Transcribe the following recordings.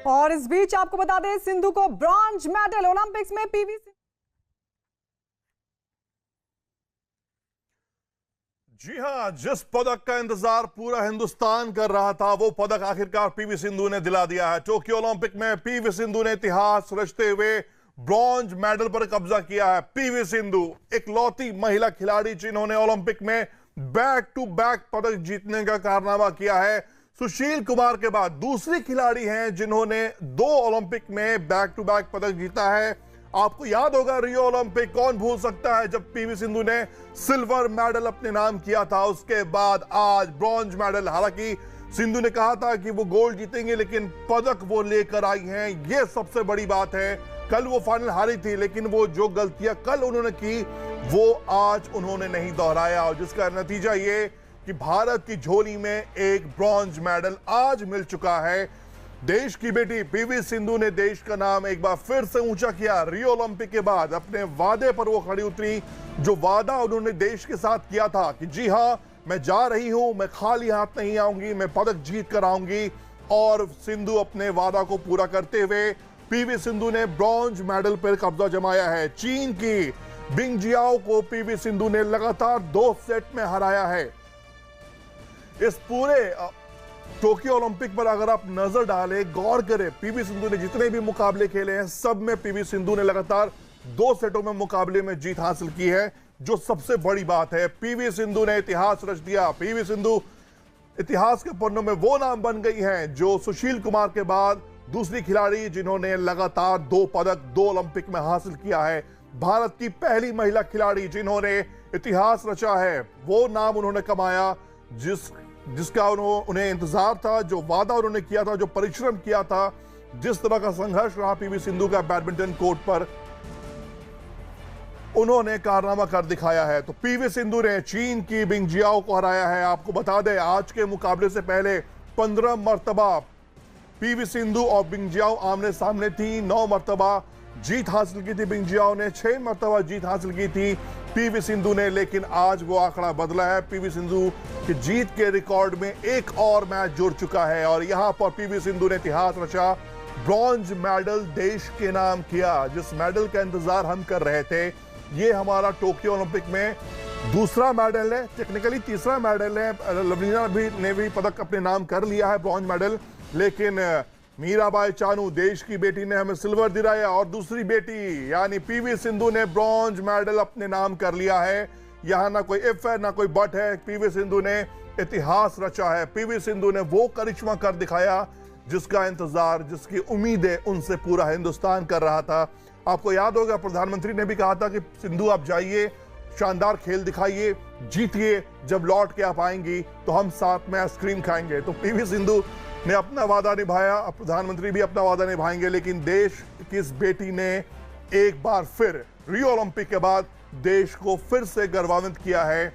और इस बीच आपको बता दें, सिंधु को ब्रॉन्ज मेडल ओलंपिक्स में पीवी जी हां, जिस पदक का इंतजार पूरा हिंदुस्तान कर रहा था, वो पदक आखिरकार पीवी सिंधु ने दिला दिया है। टोक्यो ओलंपिक में पीवी सिंधु ने इतिहास रचते हुए ब्रॉन्ज मेडल पर कब्जा किया है। पीवी सिंधु इकलौती महिला खिलाड़ी जिन्होंने ओलंपिक में बैक टू बैक पदक जीतने का कारनामा किया है। सुशील कुमार के बाद दूसरी खिलाड़ी हैं जिन्होंने 2 ओलंपिक में बैक टू बैक पदक जीता है। आपको याद होगा रियो ओलंपिक, कौन भूल सकता है जब पीवी सिंधु ने सिल्वर मेडल अपने नाम किया था। उसके बाद आज ब्रॉन्ज मेडल। हालांकि सिंधु ने कहा था कि वो गोल्ड जीतेंगे, लेकिन पदक वो लेकर आई हैं, ये सबसे बड़ी बात है। कल वो फाइनल हारी थी, लेकिन वो जो गलतियां कल उन्होंने की वो आज उन्होंने नहीं दोहराया, और जिसका नतीजा ये कि भारत की झोली में एक ब्रॉन्ज मेडल आज मिल चुका है। देश की बेटी पीवी सिंधु ने देश का नाम एक बार फिर से ऊंचा किया। रियो ओलंपिक के बाद अपने वादे पर वो खड़ी उतरी, जो वादा उन्होंने देश के साथ किया था कि जी हां, मैं जा रही हूं, मैं खाली हाथ नहीं आऊंगी, मैं पदक जीत कर आऊंगी। और सिंधु अपने वादा को पूरा करते हुए पीवी सिंधु ने ब्रॉन्ज मेडल पर कब्जा जमाया है। चीन की बिंग जियाओ को पीवी सिंधु ने लगातार 2 सेट में हराया है। इस पूरे टोक्यो ओलंपिक पर अगर आप नजर डालें, गौर करें, पीवी सिंधु ने जितने भी मुकाबले खेले हैं, सब में पीवी सिंधु ने लगातार 2 सेटों में मुकाबले में जीत हासिल की है, जो सबसे बड़ी बात है। पीवी सिंधु ने इतिहास रच दिया। पीवी सिंधु इतिहास के पन्नों में वो नाम बन गई हैं जो सुशील कुमार के बाद दूसरी खिलाड़ी जिन्होंने लगातार 2 पदक 2 ओलंपिक में हासिल किया है। भारत की पहली महिला खिलाड़ी जिन्होंने इतिहास रचा है, वो नाम उन्होंने कमाया जिसका उन्हें इंतजार था, जो वादा उन्होंने किया था, जो परिश्रम किया था, जिस तरह का संघर्ष रहा पीवी सिंधु का बैडमिंटन कोर्ट पर, उन्होंने कारनामा कर दिखाया है। तो पीवी सिंधु ने चीन की बिंग जियाओ को हराया है। आपको बता दें, आज के मुकाबले से पहले 15 मर्तबा पीवी सिंधु और बिंग जियाओ आमने सामने थी। 9 मर्तबा जीत हासिल की थी बिंग जियाओ ने, 6 मर्तबा जीत हासिल की थी पीवी सिंधु ने, लेकिन आज वो आंकड़ा बदला है। पीवी सिंधु की जीत के रिकॉर्ड में एक और मैच जुड़ चुका है, और यहां पर पीवी सिंधु ने इतिहास रचा, ब्रॉन्ज मेडल देश के नाम किया। जिस मेडल का इंतजार हम कर रहे थे, ये हमारा टोक्यो ओलंपिक में दूसरा मेडल है, टेक्निकली तीसरा मेडल है। लवलीना ने भी पदक अपने नाम कर लिया है, ब्रॉन्ज मेडल, लेकिन मीराबाई चानू देश की बेटी ने हमें सिल्वर दिलाया, और दूसरी बेटी यानी पीवी सिंधु ने ब्रॉन्ज मेडल अपने नाम कर लिया है। यहां ना कोई इफ है ना कोई बट है, पीवी सिंधु ने इतिहास रचा है। पीवी सिंधु ने वो करिश्मा कर दिखाया जिसका इंतजार, जिसकी उम्मीदें उनसे पूरा हिंदुस्तान कर रहा था। आपको याद होगा, प्रधानमंत्री ने भी कहा था कि सिंधु आप जाइए, शानदार खेल दिखाइए, जीतिए, जब लौट के आप आएंगी तो हम साथ में आइसक्रीम खाएंगे। तो पीवी सिंधु ने अपना वादा निभाया, प्रधानमंत्री भी अपना वादा निभाएंगे, लेकिन देश की इस बेटी ने एक बार फिर रियो ओलंपिक के बाद देश को फिर से गौरवान्वित किया है।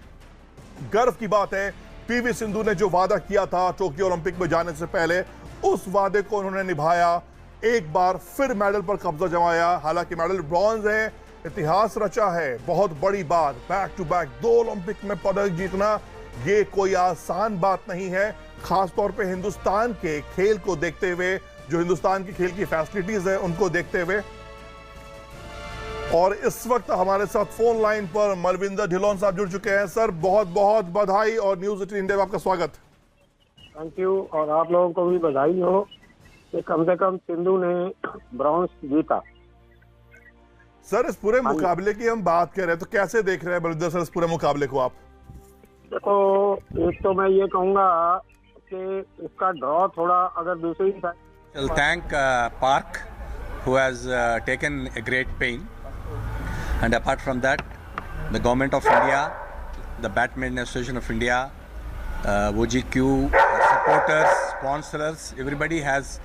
गर्व की बात है, पीवी सिंधु ने जो वादा किया था टोक्यो ओलंपिक में जाने से पहले, उस वादे को उन्होंने निभाया। एक बार फिर मेडल पर कब्जा जमाया। हालांकि मेडल ब्रॉन्ज है, इतिहास रचा है, बहुत बड़ी बात। बैक टू बैक 2 ओलंपिक में पदक जीतना ये कोई आसान बात नहीं है, खासतौर पे हिंदुस्तान के खेल को देखते हुए, जो हिंदुस्तान की खेल की फैसिलिटीज है उनको देखते हुए। और इस वक्त हमारे साथ फोन लाइन पर मलविंदर ढिलोन साहब जुड़ चुके हैं। सर, बहुत बहुत बधाई और न्यूज 18 इंडिया में आपका स्वागत। थैंक यू, और आप लोगों को भी बधाई हो कि कम से कम सिंधु ने ब्रॉन्ज जीता। सर, इस पूरे मुकाबले की हम बात कर रहे हैं, तो कैसे देख रहे हैं मलविंदर सर इस पूरे मुकाबले को आप? देखो, एक तो मैं ये कहूंगा कि इसका ड्रॉ थोड़ा अगर दूसरी side. I'll thank Park, who has taken a great pain, and apart from that, the Government of India, the Badminton Association of India, OGQ, supporters, sponsors, everybody has,